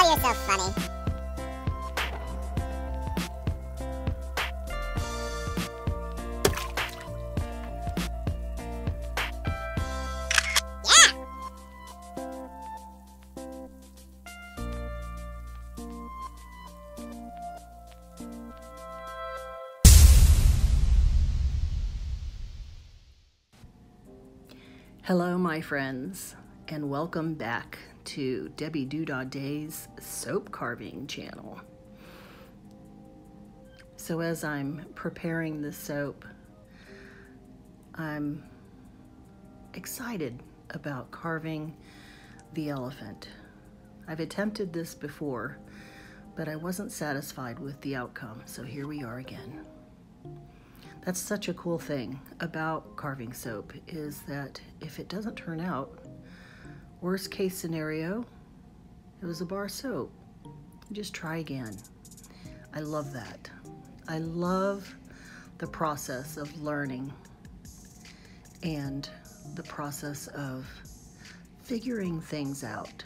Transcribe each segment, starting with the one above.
You're so funny. Yeah! Hello, my friends, and welcome back to Debbie Doodah Day's soap carving channel. So as I'm preparing this soap, I'm excited about carving the elephant. I've attempted this before, but I wasn't satisfied with the outcome, so here we are again. That's such a cool thing about carving soap, is that if it doesn't turn out, worst case scenario, it was a bar soap. Just try again. I love that. I love the process of learning and the process of figuring things out.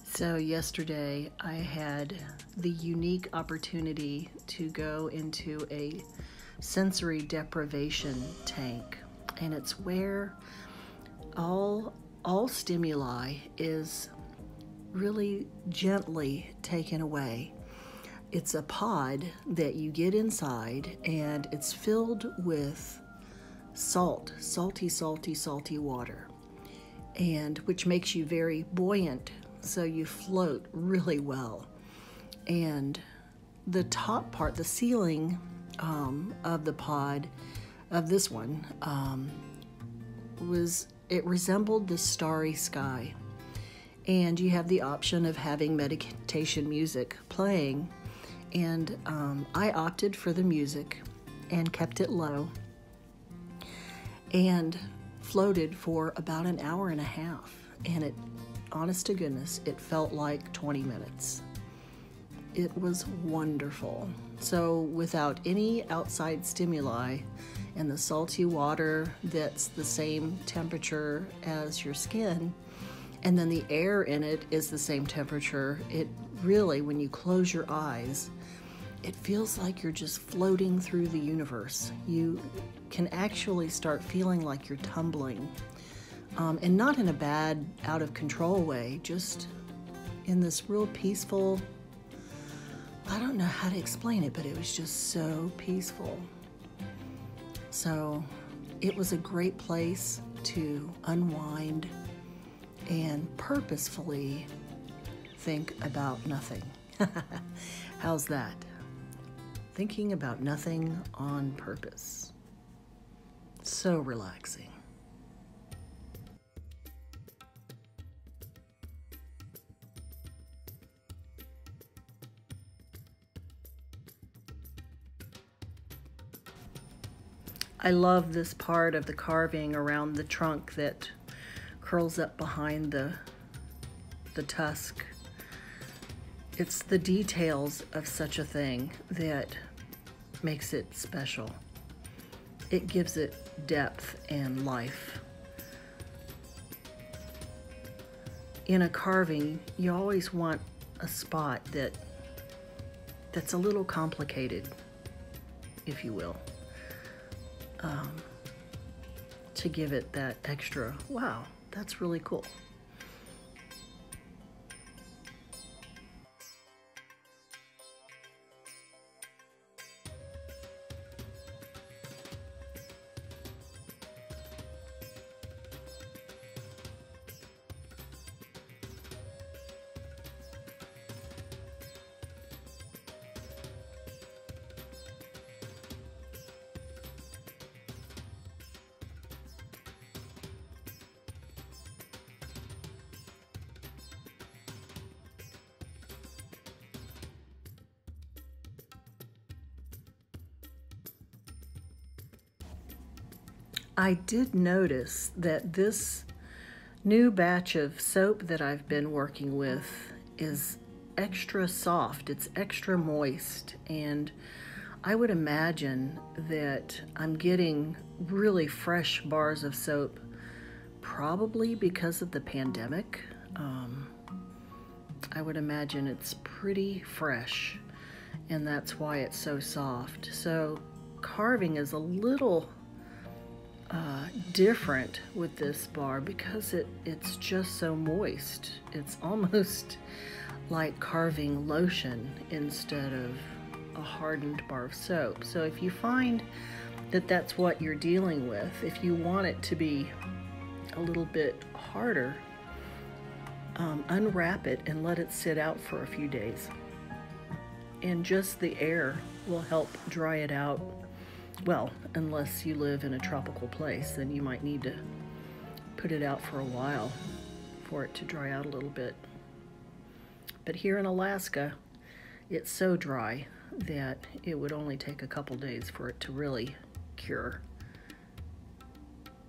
So yesterday I had the unique opportunity to go into a sensory deprivation tank, and it's where all stimuli is really gently taken away. It's a pod that you get inside, and it's filled with salty water, and which makes you very buoyant, so you float really well. And the top part, the ceiling of the pod of this one it resembled the starry sky, and you have the option of having meditation music playing, and I opted for the music and kept it low and floated for about an hour and a half, and it, honest to goodness, it felt like 20 minutes. It was wonderful. So without any outside stimuli, and the salty water that's the same temperature as your skin, and then the air in it is the same temperature, it really, when you close your eyes, it feels like you're just floating through the universe. You can actually start feeling like you're tumbling, and not in a bad, out of control way, just in this real peaceful, I don't know how to explain it, but it was just so peaceful. So it was a great place to unwind and purposefully think about nothing. How's that? Thinking about nothing on purpose. So relaxing. I love this part of the carving around the trunk that curls up behind the tusk. It's the details of such a thing that makes it special. It gives it depth and life. In a carving, you always want a spot that's a little complicated, if you will. To give it that extra, wow, That's really cool. I did notice that this new batch of soap that I've been working with is extra soft. It's extra moist, and I would imagine that I'm getting really fresh bars of soap probably because of the pandemic. I would imagine it's pretty fresh, and that's why it's so soft. So carving is a little different with this bar because it's just so moist. It's almost like carving lotion instead of a hardened bar of soap. So if you find that that's what you're dealing with, if you want it to be a little bit harder, unwrap it and let it sit out for a few days. And just the air will help dry it out. Well, unless you live in a tropical place, then you might need to put it out for a while for it to dry out a little bit. But here in Alaska, it's so dry that it would only take a couple days for it to really cure.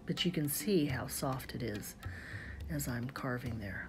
But you can see how soft it is as I'm carving there.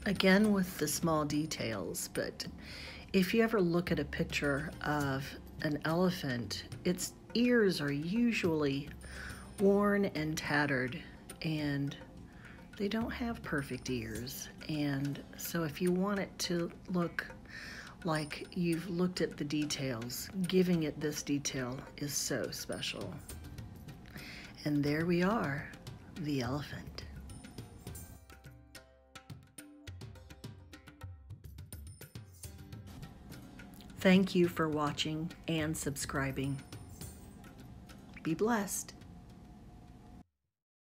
Again with the small details, but if you ever look at a picture of an elephant, its ears are usually worn and tattered, and they don't have perfect ears. And so if you want it to look like you've looked at the details, giving it this detail is so special. And there we are, the elephant. Thank you for watching and subscribing. Be blessed.